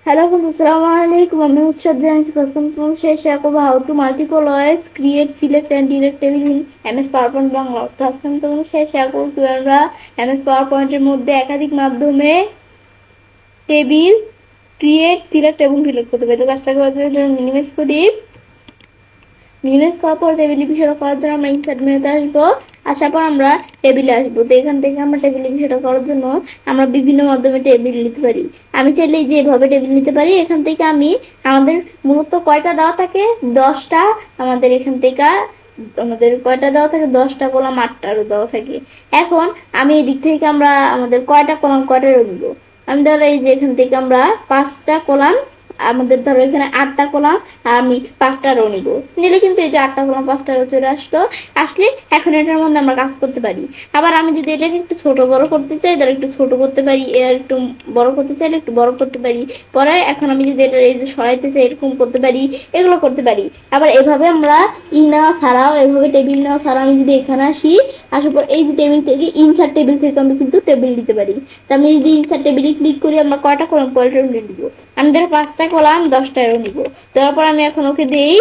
Hello friends, Assalamu alaikum. আমি উৎসাহ জানাচ্ছি তোমাদের শেষে করবো how to multiple ways create select and delete table in MS PowerPoint Bangla. অর্থাৎ আমি তোমাদের শেষে করবো কিভাবে আমরা এমএস পাওয়ার পয়েন্টের মধ্যে একাধিক মাধ্যমে টেবিল ক্রিয়েট সিলেক্ট এবং ডিলেট করতে পারি। তো কাজটা মিনিমাইজ করি। মিনিমাইজ করার পর টেবিলের বিষয়টা করার জন্য আমরা ইনসার্ট মেনুতে আসবো। আসার পর আমরা টেবিলে আসবো। তো এখান থেকে আমরা টেবিলের বিষয়টা করার জন্য আমরা বিভিন্ন মাধ্যমে টেবিল নিতে পারি। আমি চাইলে যে এভাবে টেবিল নিতে পারি। এখান থেকে আমি আমাদের মূলত কয়টা দেওয়া থাকে 10টা। আমাদের এখান থেকে আমাদের কয়টা দেওয়া থাকে 10টা কলাম 8টারও দেওয়া থাকে। এখন আমি এদিক থেকে আমরা আমাদের কয়টা কলাম কয়টা নিব। আমি ধরো এই যে এখান থেকে আমরা 5টা কলাম, আমাদের ধরো এখানে 8টা কলাম আর আমি 5টা রো নিব। নিলে কিন্তু এই যে 8টা কলাম 5টা রো চলে আসলে এখন এটার মধ্যে আমরা কাজ করতে পারি। আবার আমি যদি এটাকে একটু ছোট বড় করতে চাই তাহলে একটু ছোট করতে পারি, এর একটু বড় করতে চাইলে একটু বড় করতে পারি। পরে এখন আমি যদি এটা এই যে সরাইতে চাই এরকম করতে পারি, এগুলো করতে পারি। আবার এভাবে আমরা নেওয়া ছাড়াও এভাবে টেবিল নেওয়া ছাড়াও আমি যদি এখানে আসার পর এই যে টেবিল থেকে ইনসার্ট টেবিল থেকে আমি কিন্তু টেবিল দিতে পারি। তো আমি যদি ইনসার্ট টেবিলে ক্লিক করি আমরা কয়টা কলাম কয়টা রো নিব। আমি ধরো 5টা কলাম 10টা রো নিব। তারপর আমি এখন ওকে দিই।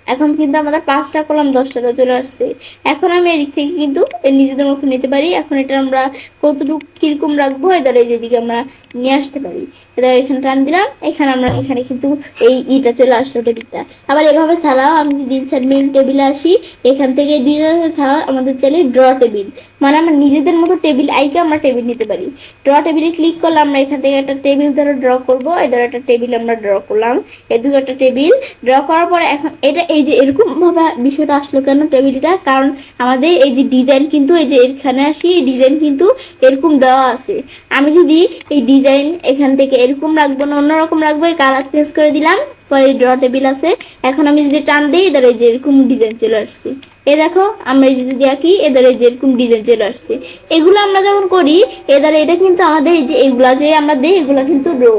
এখন কিন্তু আমাদের 5টা কলাম 10টা চলে আসছে। এখন আমি এদিক থেকে কিন্তু নিজেদের মতো নিতে পারি। এখন এটা আমরা কতটুকু কিরকম রাখবো এদের এই যেদিকে আমরা নিয়ে আসতে পারি। এবার এখানে টান দিলাম, এখানে আমরা এখানে কিন্তু এই ইটা চলে আসলো টেবিলটা। আবার এভাবে ছাড়াও আমি যদি ইনসার্ট মেনু টেবিলে আসি, এখান থেকে ছাড়াও আমাদের চাইলে ড্র টেবিল, মানে আমরা নিজেদের মতো টেবিল আইকে আমরা টেবিল নিতে পারি। ড্র টেবিলে ক্লিক করলে আমরা এখান থেকে একটা টেবিল ধরে ড্র করবো। এদের একটা টেবিল আমরা ড্র করলাম, এই দুটো একটা টেবিল ড্র করার পরে এখন এটা এই যে এরকম ভাবে বিষয়টা আসলো কেন টেবিলটা, কারণ আমাদের এই যে ডিজাইন কিন্তু এই যে এখানে আসি ডিজাইন কিন্তু এরকম দেওয়া আছে। আমি যদি এই ডিজাইন এখান থেকে এরকম রাখবো না অন্যরকম রাখবো, এই কালার চেঞ্জ করে দিলাম। পরে ড্র টেবিল আছে, এখন আমি যদি টান দিই এদের এই যে এরকম ডিজাইন চলে আসছে। এ দেখো আমরা যদি আঁকি এদের এই যে এরকম ডিজাইন চলে আসছে। এগুলো আমরা যখন করি এদের এটা কিন্তু আমাদের এই যে এগুলা যে আমরা দিই এগুলা কিন্তু রো।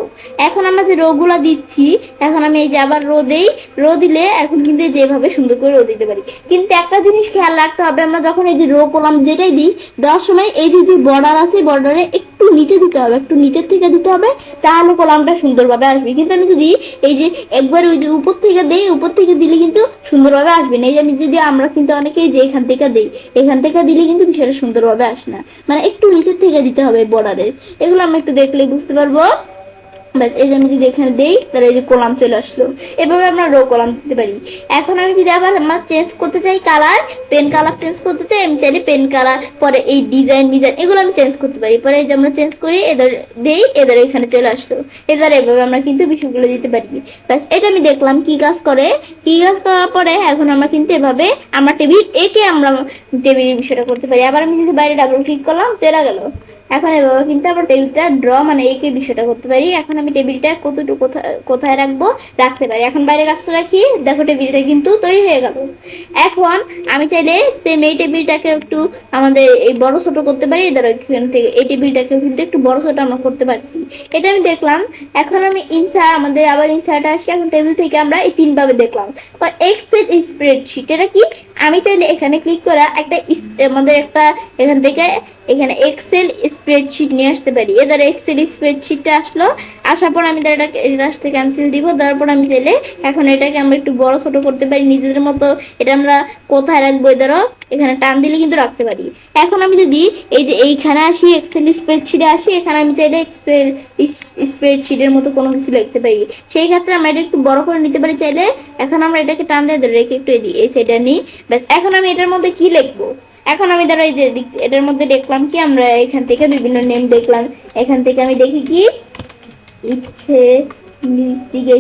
এখন আমরা যে রো গুলা দিচ্ছি, এখন আমি এই যে আবার রো দেই, রো দিলে এখন কিন্তু যেভাবে সুন্দর করে রো দিতে পারি। কিন্তু একটা জিনিস খেয়াল রাখতে হবে, আমরা যখন এই যে রো কলাম যেটাই দিই দেওয়ার সময় এই যে বর্ডার আছে বর্ডারে একটু নিচে দিতে হবে, একটু নিচের থেকে দিতে হবে, তাহলে কলামটা সুন্দরভাবে আসবে। কিন্তু আমি যদি এই যে একবার ওই যে উপর থেকে দেই, উপর থেকে দিলে কিন্তু সুন্দরভাবে আসবে না। এই যে আমি যদি আমরা কিন্তু অনেকেই যে এখান থেকে দেই, এখান থেকে দিলে কিন্তু বিষয়টা সুন্দরভাবে আসে না, মানে একটু নিচের থেকে দিতে হবে বর্ডারের। এগুলো আমরা একটু দেখলেই বুঝতে পারবো। ব্যাস এই যে আমি যদি এখানে দেই তাহলে এই যে কলাম চলে আসলো। এভাবে আমরা রো কলাম দিতে পারি। এখন আমি যদি আবার আমরা চেঞ্জ করতে চাই কালার, পেন কালার চেঞ্জ করতে চাই, আমি চাইলে পেন কালার পরে এই ডিজাইন এগুলো আমি চেঞ্জ করতে পারি। পরে এই যে আমরা চেঞ্জ করি এদের দেই, এদের এখানে চলে আসলো। এদের এভাবে আমরা কিন্তু বিষয়গুলো দিতে পারি। ব্যাস এটা আমি দেখলাম কি কাজ করে। কি কাজ করার পরে এখন আমরা কিন্তু এভাবে আমরা টেবিল একে আমরা টেবিলের বিষয়টা করতে পারি। আবার আমি যদি বাইরে ডাবল ক্লিক করলাম চলে গেল। এখন এভাবে কিন্তু আবার টেবিলটা ড্র মানে একে বিষয়টা করতে পারি। এখন আমি টেবিলটা কতটুকু কোথায় রাখবো রাখতে পারি। এখন বাইরে কাজটা রাখি, দেখো টেবিলটা কিন্তু তৈরি হয়ে গেল। এখন আমি চাইলে সেম এই টেবিলটাকে একটু আমাদের এই বড় ছোট করতে পারি। ধরো এখান থেকে এই টেবিলটাকেও কিন্তু একটু বড় ছোট আমরা করতে পারছি। এটা আমি দেখলাম। এখন আমি আমাদের আবার ইনসার্ট আসি। এখন টেবিল থেকে আমরা এই 3ভাবে দেখলাম। এক্সেল স্প্রেডশিট এটা কি, আমি চাইলে এখানে ক্লিক করা একটা আমাদের একটা এখান থেকে এখানে এক্সেল স্প্রেডশিট নিয়ে আসতে পারি। এদের এক্সেল স্প্রেডশিটটা আসলো। আসার পর আমি এটাকে রাস্টে ক্যান্সেল দিব। তারপর আমি চাইলে এখন এটাকে আমরা একটু বড় ছোট করতে পারি নিজেদের মতো। এটা আমরা কোথায় রাখবো এদেরও এখানে টান দিলে কিন্তু রাখতে পারি। এখন আমি যদি এই যে এইখানে আসি এক্সেল স্প্রেডশিটে আসি, এখানে আমি চাইলে স্প্রেডশিটের মতো কোনো কিছু লিখতে পারি। সেই ক্ষেত্রে আমরা এটা একটু বড় করে নিতে পারি চাইলে। এখন আমরা এটাকে টান দিয়ে রেখে একটু এই সাইডে নিই। ব্যাস এখন আমি এটার মধ্যে কি লিখবো। এখন আমি ধরো এই যে এটার মধ্যে দেখলাম কি আমরা এখান থেকে বিভিন্ন নেম দেখলাম। এখান থেকে আমি দেখি কি ইচ্ছে নিজ দিকে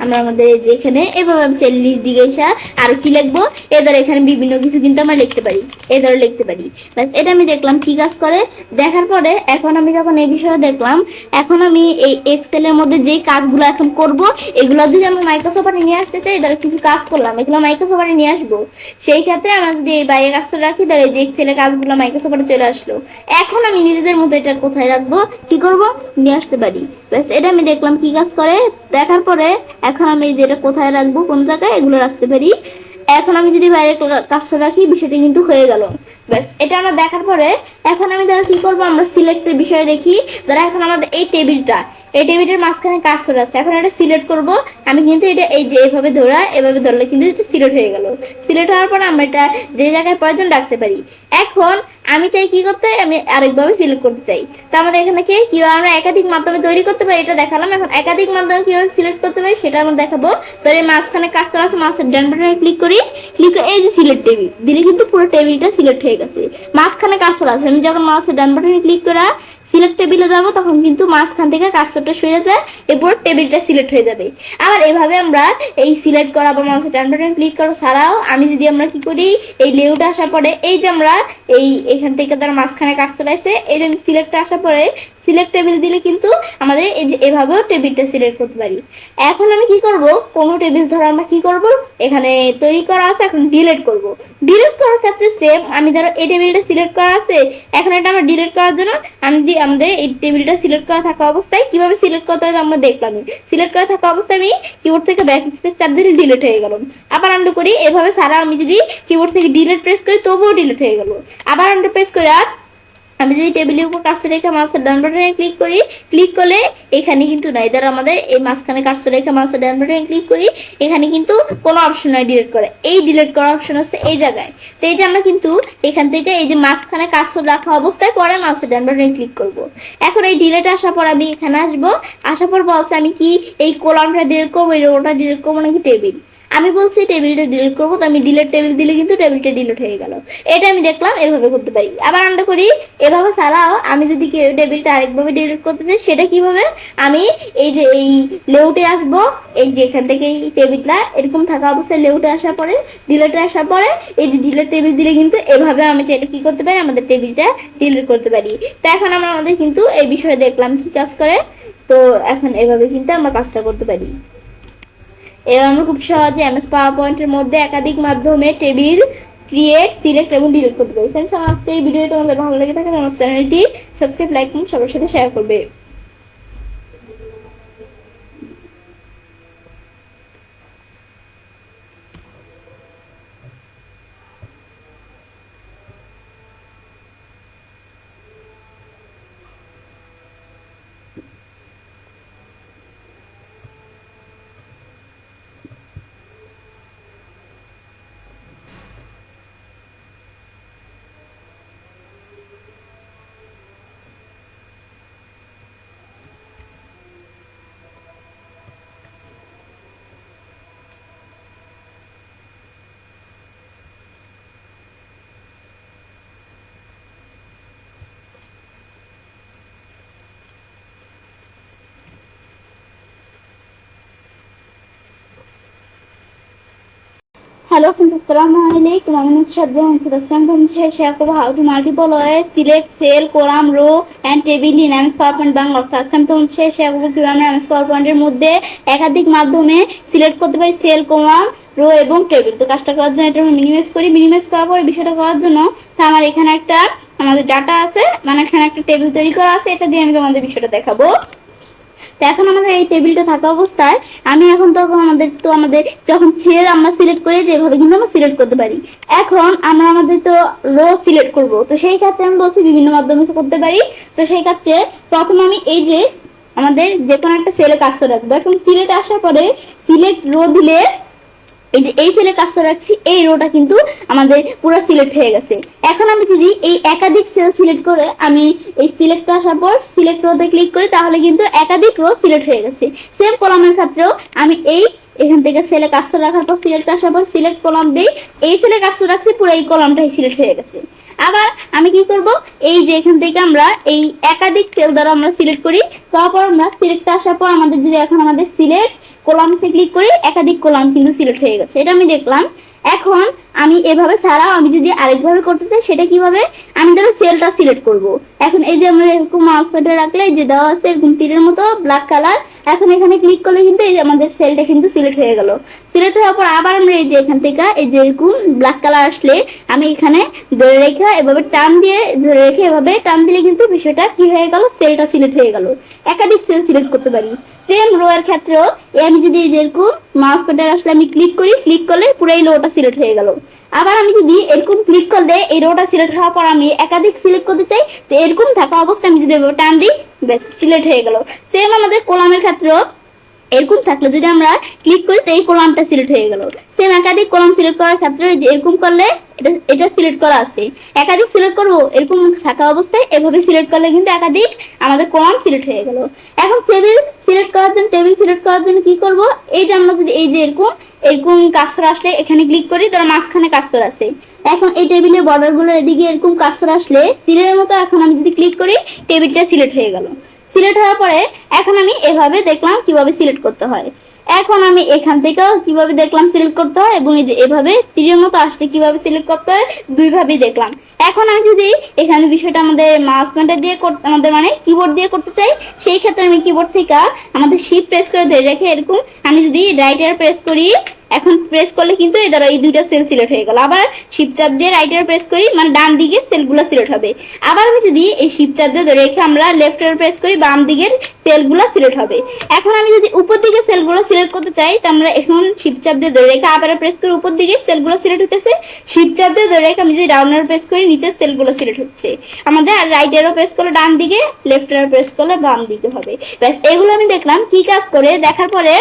আমরা আমাদের যে এখানে এভাবে আমি চাইলে নিজ দিকে আর কি লিখবো এদের এখানে বিভিন্ন কিছু কিন্তু আমরা লিখতে পারি, এদের লিখতে পারি। ব্যাস এটা আমি দেখলাম কি কাজ করে। দেখার পরে এখন আমি যখন এই বিষয়ে দেখলাম, এখন আমি এই এক্সেল এর মধ্যে যে কাজগুলো এখন করব এগুলো যদি আমরা মাইক্রোসফটে নিয়ে আসতে চাই, এদের কিছু কাজ করলাম এগুলো মাইক্রোসফটে নিয়ে আসবো। সেই ক্ষেত্রে আমরা যদি এই বাইরে কাজটা রাখি তাহলে যে এক্সেলের কাজগুলো মাইক্রোসফটে চলে আসলো। এখন আমি নিজেদের মতো এটা কোথায় রাখবো কি করব নিয়ে আসতে পারি। ব্যাস এটা আমি দেখলাম কি কাজ করে। দেখার পরে এখন আমি যেটা কোথায় রাখবো কোন জায়গায় এগুলো রাখতে পারি। এখন আমি যদি বাইরে কাজটা রাখি বিষয়টা কিন্তু হয়ে গেল। ব্যাস, এটা আমরা দেখার পরে এখন আমি ধরো কি করবো, আমরা সিলেক্টের বিষয় দেখি। ধরো এখন আমাদের এই টেবিলটার মাঝখানে কাজটা আছে, এখন এটা সিলেক্ট করব। আমি কিন্তু এটা এই যে এভাবে ধরলে কিন্তু এটা সিলেক্ট হয়ে গেল। সিলেক্ট হওয়ার পর আমরা এটা যে জায়গায় প্রয়োজন রাখতে পারি। এখন আমি চাই কি করতে, আমি আরেকভাবে সিলেক্ট করতে চাই। তো আমাদের এখানে কিভাবে আমরা একাধিক মাধ্যমে তৈরি করতে পারি এটা দেখালাম। এখন একাধিক মাধ্যমে কিভাবে সিলেক্ট করতে পারি সেটা আমরা দেখাবো। তো এই মাঝখানে কাজটা আছে, মাঝের ডান বাটনে ক্লিক করি, এই যে সিলেক্ট টেবিল দিলে কিন্তু পুরো টেবিলটা সিলেক্ট হয়ে গেছে। মাঝখানে কাজটা আছে, আমি যখন মাউসের ডান বাটনে ক্লিক করা সিলেক্ট টেবিলে যাবো তখন কিন্তু মাঝখান থেকে কার্সরটা সরে যায়, এরপর টেবিলটা সিলেক্ট হয়ে যাবে। আবার এভাবে আমরা এই সিলেক্ট করা বা মাউসের ডান বাটন ক্লিক করা ছাড়াও আমি যদি আমরা কি করি, এই লেআউটে আসার পরে এই যে আমরা এখান থেকে ধরো মাঝখানে কার্সর আছে, এই যে সিলেক্টে আসার পরে সিলেক্ট টেবিল দিলে কিন্তু আমাদের এই যে এভাবেও টেবিলটা সিলেক্ট করতে পারি। এখন আমি কি করব, কোনো টেবিল ধরো আমরা কি করব, এখানে তৈরি করা আছে, এখন ডিলিট করব। ডিলিট করার ক্ষেত্রে সেম, আমি ধরো এই টেবিলটা সিলেক্ট করা আছে, এখন এটা আমরা ডিলিট করার জন্য আমাদের এই টেবিলটা সিলেক্ট করা থাকা অবস্থায় কিভাবে সিলেক্ট করতে হয় আমরা দেখলাম। সিলেক্ট করা থাকা অবস্থায় আমি কিবোর্ড থেকে ব্যাক স্পেস চাপ দিলে ডিলিট হয়ে গেল। আবার আমরা করি এভাবে সারা, আমি যদি কিবোর্ড থেকে ডিলিট প্রেস করি তবুও ডিলিট হয়ে গেল। আবার আমরা প্রেস করে আমি যদি টেবিলের উপর কাজটা রেখে মাউসের ডান বাটনে ক্লিক করি, ক্লিক করলে এখানে কিন্তু নাই। ধর আমাদের এই মাঝখানে কাজটা রেখে মাউসের ডান বাটনে ক্লিক করি, এখানে কিন্তু কোনো অপশন নাই ডিলিট করে। এই ডিলিট করার অপশন হচ্ছে এই জায়গায়। তো এই যে আমরা কিন্তু এখান থেকে এই যে মাঝখানে কাজটা রাখা অবস্থায় পরে মাউসের ডান বাটনে ক্লিক করব। এখন এই ডিলিট আসার পর আমি এখানে আসবো, আসার পর বলছে আমি কি এই কলামটা ডিলিট করবো, এই রোটা ডিলিট করবো নাকি টেবিল। আমি বলছি টেবিলটা ডিলিট করবো, তো আমি ডিলিট টেবিল দিলে কিন্তু টেবিলটা ডিলিট হয়ে গেল। এটা আমি দেখলাম এভাবে করতে পারি। আবার আমরা করি এভাবে ছাড়াও আমি যদি টেবিলটা আরেকভাবে ডিলিট করতে চাই সেটা কিভাবে, আমি এই যে এই লেআউটে আসবো, এই যে এখান থেকে এই টেবিলটা এরকম থাকা অবস্থায় লেআউটে আসার পরে ডিলিটে আসার পরে এই যে ডিলিট টেবিল দিলে কিন্তু এভাবে আমি চাইলে কি করতে পারি, আমাদের টেবিলটা ডিলিট করতে পারি। তো এখন আমরা আমাদের কিন্তু এই বিষয়ে দেখলাম কি কাজ করে। তো এখন এভাবে কিন্তু আমরা কাজটা করতে পারি। এবার আমরা খুব সহজে এমএস পাওয়ার পয়েন্টের মধ্যে একাধিক মাধ্যমে টেবিল ক্রিয়েট, সিলেক্ট এবং ডিলিট করতে পারি। ফ্রেন্ডস, আমার আজকে এই ভিডিও তোমাদের ভালো লেগে থাকে আমার চ্যানেলটি সাবস্ক্রাইব, লাইক এবং সবার সাথে শেয়ার করবে। Hello friends, Assalamualaikum. I'm Nusrat Jahan. So this time I'm going to share how to multiple ways select cell, column, row and table in MS PowerPoint Bangla. So this time I'm going to share কিভাবে MS PowerPoint এর মধ্যে একাধিক মাধ্যমে select করতে পারি sell, column, rho এবং table. তো কাজটা করার জন্য এটা আমি মিনিমাইজ করি। মিনিমাইজ করার পরে বিষয়টা করার জন্য তো আমার এখানে একটা আমাদের ডাটা আছে, মানে এখানে একটা টেবিল তৈরি করা আছে, এটা দিয়ে আমি তোমাদের বিষয়টা দেখাবো। তো এখন আমাদের এই টেবিলটা থাকা অবস্থায় আমি এখন তখন আমাদের যখন সেল আমরা সিলেক্ট করি যেভাবে কিন্তু আমরা সিলেক্ট করতে পারি। এখন আমরা আমাদের তো রো সিলেক্ট করব, তো সেই ক্ষেত্রে আমি বলছি বিভিন্ন মাধ্যমে করতে পারি। তো সেই ক্ষেত্রে প্রথমে আমি এই যে আমাদের যে কোনো একটা সেলে কাজটা রাখবো। এখন সিলেক্ট আসার পরে সিলেক্ট রো দিলে এই যে এই সেলে কাজটা রাখছি, এই রোটা কিন্তু আমাদের পুরো সিলেক্ট হয়ে গেছে। এখন আমি যদি এই একাধিক সেল সিলেক্ট করে আমি এই সিলেক্ট আসার পর সিলেক্ট রোতে ক্লিক করি তাহলে কিন্তু একাধিক রো সিলেক্ট হয়ে গেছে। সেম কলামের ক্ষেত্রেও আমি এখান থেকে সেলে কাজটা রাখার পর সিলেক্ট আসার পর সিলেক্ট কলাম দিই, এই সেলে কাজটা রাখছি পুরো এই কলামটাই সিলেক্ট হয়ে গেছে। আবার আমি কি করব, এই যে এখান থেকে আমরা এই একাধিক সেল দ্বারা আমরা সিলেক্ট করি, তারপর আমরা সিলেক্ট আসার পর আমাদের যদি এখন আমাদের সিলেক্ট কলামসে ক্লিক করি একাধিক কলাম কিন্তু সিলেক্ট হয়ে গেছে, এটা আমি দেখলাম। এখন আমি এভাবে ছাড়াও আমি যদি আরেকভাবে করতে চাই সেটা কিভাবে, আমি ধরো সেলটা সিলেক্ট করব। এখন এই যে আমরা এরকম মাউস পয়েন্টার রাখলে এই যে দেওয়া আছে এরকম তীরের মতো ব্ল্যাক কালার, এখন এখানে ক্লিক করলে কিন্তু এই যে আমাদের সেলটা কিন্তু সিলেক্ট হয়ে গেল। সিলেক্ট হওয়ার পর আবার আমরা এই যে এখান থেকে এই যে এরকম ব্ল্যাক কালার আসলে আমি এখানে ধরে রেখে এভাবে টান দিয়ে ধরে রেখে এভাবে টান দিলে কিন্তু বিষয়টা কি হয়ে গেল, সেলটা সিলেক্ট হয়ে গেল। একাধিক সেল সিলেক্ট করতে পারি। সেম রো এর ক্ষেত্রেও আমি যদি এই যে এরকম মাউস পয়েন্টার আসলে আমি ক্লিক করি, ক্লিক করলে পুরো এই রোটা সিলেক্ট হয়ে গেল। আবার আমি যদি এরকম ক্লিক করলে এই রোটা সিলেক্ট হওয়ার পর আমি একাধিক সিলেক্ট করতে চাই, তো এরকম থাকা অবস্থায় আমি যদি টান দিই, ব্যাস সিলেক্ট হয়ে গেল। সেম আমাদের কলামের ক্ষেত্রেও এরকম থাকলে যদি আমরা ক্লিক করি তো এই কলামটা সিলেক্ট হয়ে গেল। সেম একাধিক কলাম সিলেক্ট করার ক্ষেত্রে যে এরকম করলে এটা সিলেক্ট করা আছে, একাধিক সিলেক্ট করবো এরকম থাকা অবস্থায় এভাবে সিলেক্ট করলে কিন্তু একাধিক আমাদের কলাম সিলেক্ট হয়ে গেল। এখন টেবিল সিলেক্ট করার জন্য, টেবিল সিলেক্ট করার জন্য কি করব, এই যে আমরা যদি এই যে এরকম এরকম কার্সর আসলে এখানে ক্লিক করি, ধরো মাঝখানে কার্সর আছে, এখন এই টেবিলের বর্ডার গুলো এদিকে এরকম কার্সর আসলে তীরের মতো এখন আমি যদি ক্লিক করি টেবিলটা সিলেক্ট হয়ে গেল। সিলেক্ট হওয়ার পরে এখন আমি এভাবে দেখলাম কিভাবে সিলেক্ট করতে হয়। এখন আমি এখান থেকেও কিভাবে দেখলাম সিলেক্ট করতে হয়, এবং এই যে এভাবে তীরের মতো আসতে কিভাবে সিলেক্ট করতে হয়, দুইভাবেই দেখলাম। এখন আমি যদি এখানে বিষয়টা আমাদের মাউস পয়েন্টার দিয়ে আমাদের মানে কিবোর্ড দিয়ে করতে চাই, সেই ক্ষেত্রে আমি কিবোর্ড থেকে আমাদের শিফট প্রেস করে ধরে রেখে এরকম আমি যদি রাইট অ্যারো প্রেস করি, এখন প্রেস করলে কিন্তু এই ধরো এই দুইটা সেল সিলেক্ট হয়ে গেল। আবার শিফট চাপ দিয়ে রাইট অ্যারো প্রেস করি, মানে ডান দিকে সেলগুলো সিলেক্ট হবে। আবার আমি যদি এই শিফট চাপ দিয়ে ধরে রেখে আমরা লেফট অ্যারো প্রেস করি, বাম দিকের সেলগুলো সিলেক্ট হবে। এখন আমি যদি উপর দিকে সেলগুলো সিলেক্ট করতে চাই, তো আমরা এখন শিফট চাপ দিয়ে ধরে রেখে আবার প্রেস করি, উপর দিকে সেলগুলো সিলেক্ট হতেছে। শিফট চাপ দিয়ে ধরে রেখে আমি যদি ডাউন অ্যারো প্রেস করি, নিচের সেলগুলো সিলেক্ট হচ্ছে আমাদের। আর রাইট অ্যারো প্রেস করলে ডান দিকে, লেফট অ্যারো প্রেস করলে বাম দিকে হবে। ব্যাস এগুলো আমি দেখলাম কি কাজ করে। দেখার পরে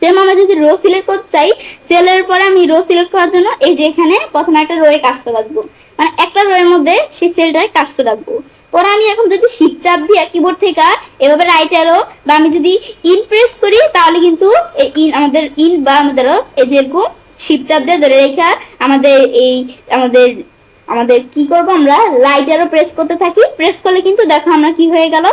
সেম আমরা যদি রো সিলেক্ট করতে চাই, সেলের পরে আমি রো সিলেক্ট করার জন্য এই যে এখানে প্রথমে একটা রোয়ে কার্সর রাখবো, মানে একটা রোয়ের মধ্যে সেই সেলটায় কার্সর রাখবো। পরে আমি এখন যদি শিফট চাপ দিয়ে কিবোর্ড থেকে এভাবে রাইট অ্যারো বা আমি যদি ইন প্রেস করি, তাহলে কিন্তু এই আমাদের ইন বা আমাদের এই যে এরকম শিফট চাপ দিয়ে ধরে রেখা আমাদের এই আমাদের আমাদের কি করব, আমরা রাইট অ্যারো প্রেস করতে থাকি। প্রেস করলে কিন্তু দেখো আমরা কি হয়ে গেল,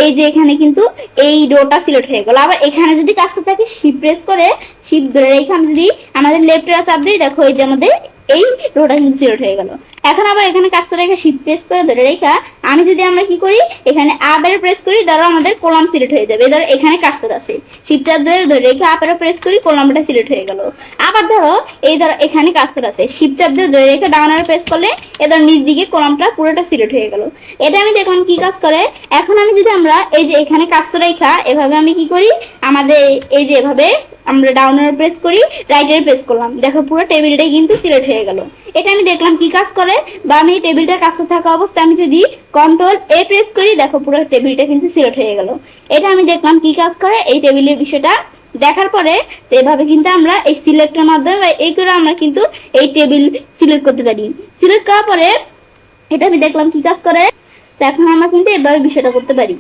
এই যে এখানে কিন্তু এই রোটা সিলেক্ট হয়ে গেল। আবার এখানে যদি কাজটা থাকে শিফট প্রেস করে শিফট ধরে রেখে আমি যদি আমাদের লেফট অ্যারো চাপ দিই, দেখো এই যে আমাদের এই রোটা কিন্তু সিলেক্ট হয়ে গেল। এখন আবার এখানে কাজটা রেখে শিফট প্রেস করে ধরে রেখা আমি যদি আমরা কি করি, এখানে আবার প্রেস করি, ধরো আমাদের কলাম সিলেক্ট হয়ে যাবে। ধরো এখানে কাজটা আছে, শিফট চাপ ধরে রেখে আবার প্রেস করি, কলামটা সিলেক্ট হয়ে গেল। আবার ধরো এই ধরো এখানে কাজটা আছে, শিফট চাপ দিয়ে ধরে রেখে ডাউন অ্যারো প্রেস করলে এদের নিচ দিকে কলামটা পুরোটা সিলেক্ট হয়ে গেল। এটা আমি দেখলাম কি কাজ করে। এখন আমি যদি আমরা এই যে এখানে কাজটা রেখা এভাবে আমি কি করি, আমাদের এই যে এভাবে আমরা ডাউন অ্যারো প্রেস করি, রাইট অ্যারো প্রেস করলাম, দেখো পুরো টেবিলটাই কিন্তু সিলেক্ট হয়ে গেল। এটা আমি দেখলাম কি কাজ করে। বা আমি টেবিলটার কাছে থাকা অবস্থায় আমি যদি কন্ট্রোল এ প্রেস করি, দেখো পুরো টেবিলটা কিন্তু সিলেক্ট হয়ে গেল। এটা আমি দেখলাম কি কাজ করে এই টেবিলের বিষয়টা দেখার পরে। তো এভাবে কিন্তু আমরা এই সিলেক্টের মাধ্যমে এই করে আমরা কিন্তু এই টেবিল সিলেক্ট করতে পারি। সিলেক্ট করার পরে এটা আমি দেখলাম কি কাজ করে। তো এখন আমরা কিন্তু এভাবে বিষয়টা করতে পারি।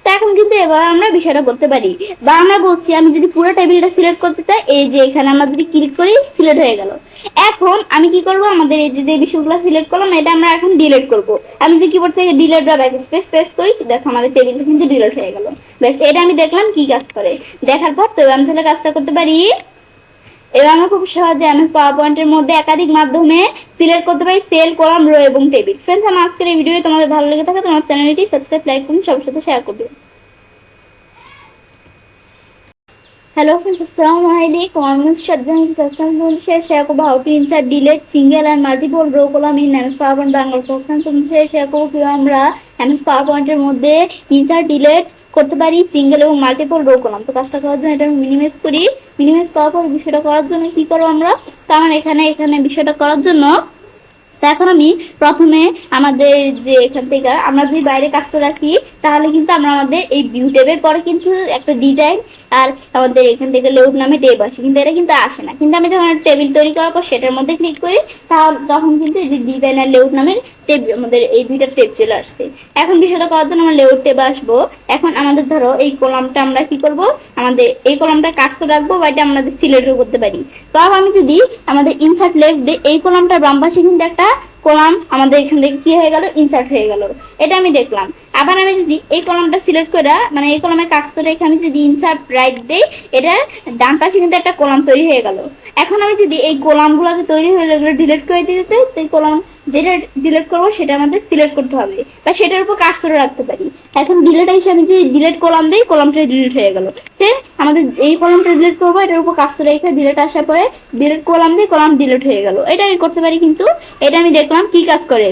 তো এখন কিন্তু এবার আমরা বিষয়টা করতে পারি। বা আমরা বলছি আমি যদি পুরো টেবিলটা সিলেক্ট করতে চাই, এই যে এখানে আমরা যদি ক্লিক করি সিলেক্ট হয়ে গেল। এখন আমি কি করব, আমাদের এই যে বিষয়গুলো সিলেক্ট করলাম এটা আমরা এখন ডিলিট করব। আমি যদি কিবোর্ড থেকে ডিলিট বা ব্যাক স্পেস প্রেস করি, দেখো আমাদের টেবিলটা কিন্তু ডিলিট হয়ে গেল। ব্যাস এটা আমি দেখলাম কি কাজ করে। দেখার পর তো আমি তাহলে কাজটা করতে পারি। এবার আমরা খুব সহজে এমএস পাওয়ার পয়েন্টের মধ্যে একাধিক মাধ্যমে সিলেক্ট করতে পারি সেল, কলাম, রো এবং টেবিল। ফ্রেন্ডস, আমার আজকের এই ভিডিও তোমাদের ভালো লেগে থাকে তোমার চ্যানেলটি সাবস্ক্রাইব, লাইক করুন, সবার সাথে শেয়ার করবে। हेलो फ्रेंड्स, अस्सलाम वालेकुम। I'm share করব how to insert, delete single and multiple row column in MS PowerPoint Bangla. তোমাদের শেয়ার করব কিভাবে আমরা MS PowerPoint এর মধ্যে insert, delete করতে পারি সিঙ্গেল এবং মাল্টিপল রো কলাম। তো কাজটা করার জন্য এটা মিনিমাইজ করি। মিনিমাইজ করার পর বিষয়টা করার জন্য কি করব আমরা, তো আমার এখানে বিষয়টা করার জন্য তো এখন আমি প্রথমে আমাদের যে এখান থেকে আমরা যদি বাইরে কাজটা রাখি, তাহলে কিন্তু আমরা আমাদের এই ভিউ ট্যাবের পরে কিন্তু একটা ডিজাইন আর আমাদের এখান থেকে লেআউট নামে ট্যাব আসে, কিন্তু এটা কিন্তু আসে না। কিন্তু আমি যখন টেবিল তৈরি করার পর সেটার মধ্যে ক্লিক করি, তাহলে তখন কিন্তু এই যে ডিজাইন আর লেআউট নামের ট্যাব আমাদের এই দুইটা ট্যাব চলে আসছে। এখন বিষয়টা করার জন্য আমরা লেআউট ট্যাবে আসবো। এখন আমাদের ধরো এই কলামটা আমরা কি করব, আমাদের এই কলামটা কাজটা রাখবো বা এটা আমাদের সিলেক্টও করতে পারি। তো আমি যদি আমাদের ইনসার্ট লেফট দিই, এই কলামটার বাম পাশে কিন্তু একটা কলাম আমাদের এখান থেকে কি হয়ে গেল, ইনসার্ট হয়ে গেল। এটা আমি দেখলাম। আবার আমি যদি এই কলামটা সিলেক্ট করে মানে এই কলামে কাজটা রেখে আমি যদি ইনসার্ট রাইট দেই, এটার ডান পাশে কিন্তু একটা কলাম তৈরি হয়ে গেল। এখন আমি যদি এই কলামগুলোকে তৈরি হয়ে এগুলো ডিলিট করে দিতে চাই, তো এই কলাম যেটা ডিলিট করবো সেটা আমাদের সিলেক্ট করতে হবে বা সেটার উপর কাজটা রাখতে পারি। এখন ডিলিট হিসেবে আমি যদি ডিলিট কলাম দিই, কলামটা ডিলিট হয়ে গেল। সে আমাদের এই কলামটা ডিলিট করবো, এটার উপর কাজটা রেখে ডিলিট আসার পরে ডিলিট কলাম দিয়ে কলাম ডিলিট হয়ে গেল। এটা আমি করতে পারি। কিন্তু এটা আমি দেখলাম কি কাজ করে।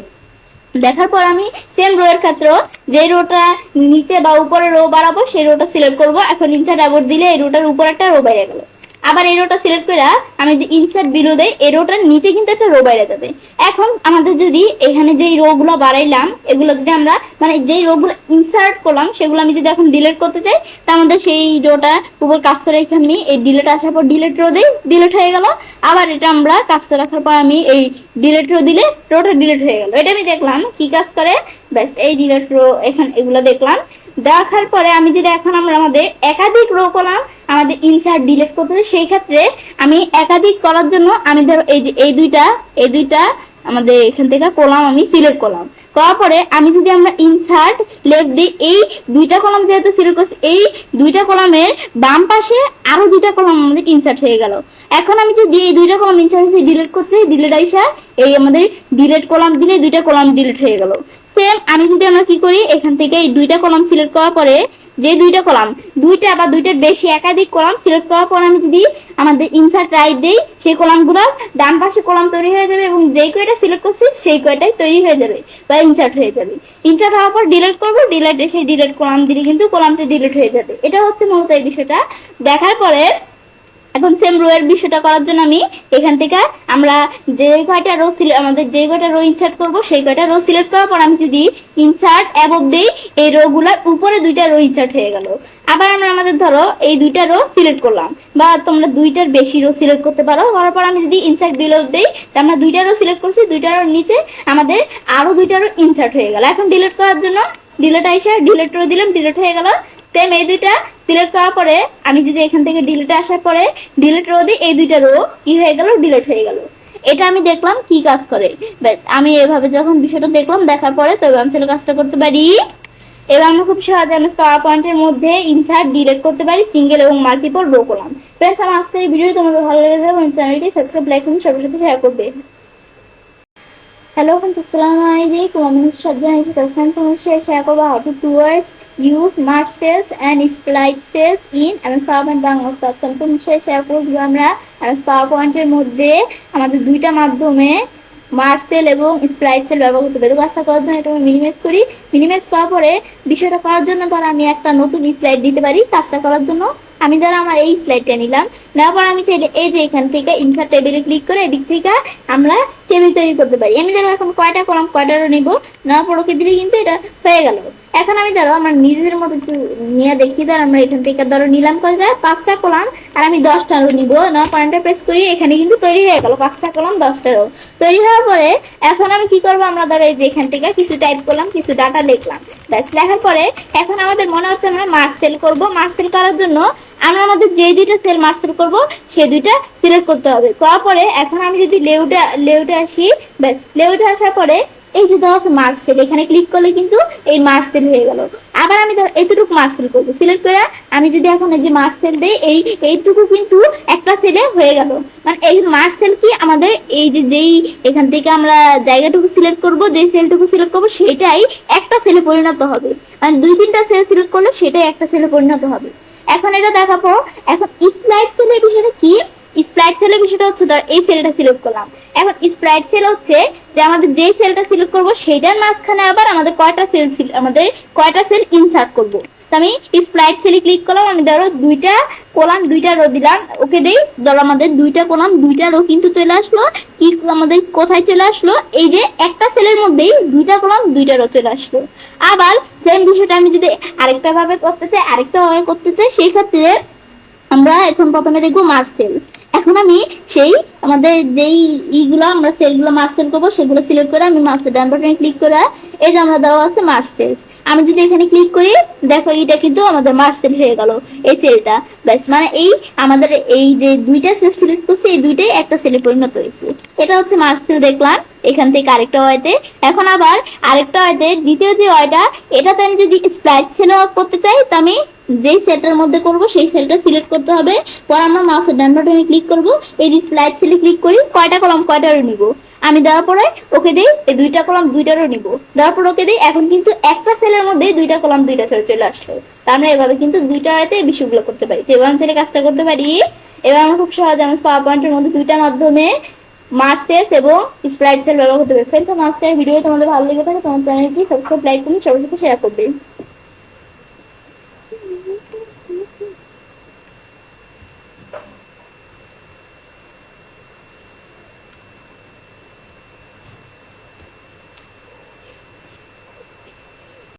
দেখার পর আমি সেম রো এর ক্ষেত্রে যে রোটা নিচে বা উপরে রো বাড়াবো সেই রোটা সিলেক্ট করব। এখন ইনসার্ট আবার দিলে এই রোটার উপর একটা রো বেড়ে গেল। আবার এই রোটা সিলেক্ট করে আমি যদি ইনসার্ট বিলো দেই, এই রোটার নিচে কিন্তু একটা রো বাইরে যাবে। এখন আমাদের যদি এখানে যেই রো গুলো বাড়াইলাম এগুলো যদি আমরা মানে যেই রো গুলো ইনসার্ট করলাম সেগুলো আমি যদি এখন ডিলিট করতে চাই, তা আমাদের সেই রোটা উপর কার্সর এখানে নিয়ে এই ডিলিট আসার পর ডিলিট রো দিই, ডিলিট হয়ে গেল। আবার এটা আমরা কার্সর রাখার পর আমি এই ডিলিট রো দিলে রোটা ডিলিট হয়ে গেল। এটা আমি দেখলাম কি কাজ করে। ব্যাস এই ডিলিট রো এখানে এগুলো দেখলাম। দেখার পরে আমি যদি এখন আমরা আমাদের একাধিক রো করলাম আমাদের ইনসার্ট ডিলিট করতে, সেই ক্ষেত্রে আমি একাধিক করার জন্য আমি ধরো এই যে এই দুইটা আমাদের এখান থেকে কলাম আমি সিলেক্ট করলাম। করার পরে আমি যদি আমরা ইনসার্ট লেফট দিই, এই দুইটা কলাম যেহেতু সিলেক্ট করছি, এই দুইটা কলামের বাম পাশে আরো দুইটা কলাম আমাদের ইনসার্ট হয়ে গেল। এখন আমি যদি এই দুইটা কলাম ইনসার্ট ডিলিট করতে, ডিলিট আইসা এই আমাদের ডিলিট কলাম দিলে দুইটা কলাম ডিলিট হয়ে গেল। সেম আমি যদি আমরা কি করি, এখান থেকে এই দুইটা কলাম সিলেক্ট করার পরে যে দুইটা কলাম দুইটা বা দুইটার বেশি একাধিক কলাম সিলেক্ট করার পর আমি যদি আমাদের ইনসার্ট রাইট দেই, সেই কলামগুলো ডান পাশে কলাম তৈরি হয়ে যাবে এবং যেই কয়টা সিলেক্ট করছি সেই কয়টাই তৈরি হয়ে যাবে বা ইনসার্ট হয়ে যাবে। ইনসার্ট হওয়ার পর ডিলিট করবো, ডিলিট সেই ডিলিট কলাম দিলে কিন্তু কলামটা ডিলিট হয়ে যাবে। এটা হচ্ছে মূলত এই বিষয়টা। দেখার পরে এখন সেম রো এর বিষয়টা করার জন্য আমি এখান থেকে আমরা যে কয়টা রো আমাদের যে কয়টা রো ইনসার্ট করব সেই কয়টা রো সিলেক্ট করার পর আমি যদি ইনসার্ট অ্যাবভ দেই, এই রো গুলার উপরে দুইটা রো ইনসার্ট হয়ে গেল। আবার আমরা আমাদের ধরো এই দুইটা রো সিলেক্ট করলাম, বা তোমরা দুইটার বেশি রো সিলেক্ট করতে পারো। করার পর আমি যদি ইনসার্ট বিলো দেই, আমরা দুইটা রো সিলেক্ট করছি, দুইটা রোর নিচে আমাদের আরো দুইটা রো ইনসার্ট হয়ে গেল। এখন ডিলিট করার জন্য ডিলিট আইসা ডিলিট রো দিলাম, ডিলিট হয়ে গেল। সেম এই দুইটা সিলেক্ট করার পরে আমি যদি এখান থেকে ডিলিট আসার পরে ডিলিট রো দিই, এই দুইটা রো কি হয়ে গেল, ডিলিট হয়ে গেল। এটা আমি দেখলাম কি কাজ করে। ব্যাস আমি এভাবে যখন বিষয়টা দেখলাম, দেখার পরে তবে আমি কাজটা করতে পারি। এবার আমরা খুব সহজে এমএস পাওয়ার পয়েন্টের মধ্যে ইনসার্ট ডিলিট করতে পারি সিঙ্গেল এবং মাল্টিপল রো কলাম। ফ্রেন্ডস, আমার আজকের এই ভিডিও তোমাদের ভালো লেগে যাবে, চ্যানেলটি সাবস্ক্রাইব, লাইক এবং সবার সাথে শেয়ার করবে। হ্যালো ফ্রেন্ডস, আসসালামু আলাইকুম। আমি নুসরাত জাহান তোমাদের সাথে শেয়ার করবো how two use merge cells and split cells in MS PowerPoint Bangla class. তোমাদের সাথে শেয়ার করবো আমরা MS PowerPoint এর মধ্যে আমাদের দুইটা মাধ্যমে মার্জ সেল এবং স্প্লাইট সেল ব্যবহার করতে হবে। কাজটা করার জন্য এটা আমি মিনিমাইজ করি। মিনিমাইজ করার পরে বিষয়টা করার জন্য ধর আমি একটা নতুন স্লাইড দিতে পারি। কাজটা করার জন্য আমি ধর আমার এই স্লাইডটা নিলাম, নেওয়ার পর আমি চাইলে এই যে এখান থেকে ইনসার্ট টেবিলে ক্লিক করে এদিক থেকে আমরা টেবিল তৈরি করতে পারি। আমি ধরো এখন কয়টা কলাম কয়টারও নিব, নেওয়ার পর ওকে দিলে কিন্তু এটা হয়ে গেল। এখন আমি ধরো আমার নিজেদের মতো একটু নিয়ে দেখি, ধর আমরা এখান থেকে ধরো নিলাম কয়টা, 5টা কলাম, আর আমি 10টা রো নিব। নেওয়ার পর এন্টার প্রেস করি, এখানে কিন্তু তৈরি হয়ে গেল 5টা কলাম 10টা রো তৈরি হওয়ার পরে এখন আমি কি করবো, আমরা ধরো এই যে এখান থেকে কিছু টাইপ করলাম, কিছু ডাটা লিখলাম। ব্যাস লেখার পরে এখন আমাদের মনে হচ্ছে আমরা মার্জ সেল করবো। মার্জ সেল করার জন্য আমরা আমাদের যে দুইটা সেল মার্জ সেল করবো সেই দুইটা সিলেক্ট করতে হবে। করার পরে এখন আমি যদি লেউটে আসি, ব্যাস লেউটে আসার পরে এই যে দেওয়া আছে মার্জ সেল, এখানে ক্লিক করলে কিন্তু এই মার্জ সেল হয়ে গেল। আবার আমি ধর এতটুকু মার্জ সেল করবো, সিলেক্ট করে আমি যদি এখন এই যে মার্জ সেল দেই, এইটুকু কিন্তু একটা সেলে হয়ে গেল। মানে এই মার্জ সেল কি আমাদের এই যে যেই এখান থেকে আমরা জায়গাটুকু সিলেক্ট করব, যেই সেলটুকু সিলেক্ট করবো সেটাই একটা সেলে পরিণত হবে। মানে 2-3টা সেল সিলেক্ট করলে সেটাই একটা সেলে পরিণত হবে। এখন এটা দেখাবো। এখন স্প্লাইট সেলের বিষয়টা কি, স্প্লাইট সেলের বিষয়টা হচ্ছে ধর এই সেলটা সিলেক্ট করলাম। এখন স্প্লাইট সেল হচ্ছে যে আমাদের যে সেলটা সিলেক্ট করব সেটার মাঝখানে আবার আমাদের কয়টা সেল ইনসার্ট করব। তো আমি স্প্লাইট সেলে ক্লিক করলাম, আমি ধরো দুইটা কলাম 2টা রো দিলাম, ওকে দেই। ধরো আমাদের 2টা কলাম 2টা রো কিন্তু চলে আসলো। কি আমাদের কোথায় চলে আসলো, এই যে একটা সেলের মধ্যেই 2টা কলাম 2টা রো চলে আসলো। আবার সেম বিষয়টা আমি যদি আরেকটা ভাবে করতে চাই, সেই ক্ষেত্রে আমরা এখন প্রথমে দেখবো মার্জ সেল। এখন আমি সেই আমাদের যেই ইগুলো আমরা সেলগুলো মার্জ সেল করবো সেগুলো সিলেক্ট করে আমি মার্জ সেল ডান বাটনে ক্লিক করে এই যে আমরা দেওয়া আছে মার্জ সেল, আমি যদি এখানে ক্লিক করি দেখো এটা কিন্তু আমাদের মার্জ সেল হয়ে গেল এই সেলটা। ব্যাস মানে এই আমাদের এই যে দুইটা সেল সিলেক্ট করছি এই দুইটাই একটা সেলে পরিণত হয়েছে। এটা হচ্ছে মার্জ সেল দেখলাম। এখান থেকে আরেকটা ওয়াইতে, এখন আবার আরেকটা ওয়াইতে দ্বিতীয় যে ওয়াইটা, এটাতে আমি যদি স্প্লাইট সেল করতে চাই তো আমি যেই সেলটার মধ্যে করব সেই সেলটা সিলেক্ট করতে হবে। পর আমরা মাউসের ডান বাটনে ক্লিক করব, এই যে স্প্লাইট সেলে ক্লিক করি, কয়টা কলাম কয়টা রো নিব আমি দেওয়ার পরে ওকে দেই, এই 2টা কলাম 2টা রো নিব, দেওয়ার পর ওকে দেই। এখন কিন্তু একটা সেলের মধ্যে 2টা কলাম 2টা চলে আসলো। তো আমরা এভাবে কিন্তু 2টা ওয়াইতে এই বিষয়গুলো করতে পারি। তো এবার সেলে কাজটা করতে পারি। এবার আমরা খুব সহজে এমএস পাওয়ার পয়েন্টের মধ্যে 2টা মাধ্যমে মার্জ সেলস এবং স্প্লাইট সেল ব্যবহার করতে পারি। ফ্রেন্ডস, আমার আজকের ভিডিও তোমাদের ভালো লেগে থাকে তোমার চ্যানেলটি সাবস্ক্রাইব, লাইক করুন, সবার সাথে শেয়ার করবে।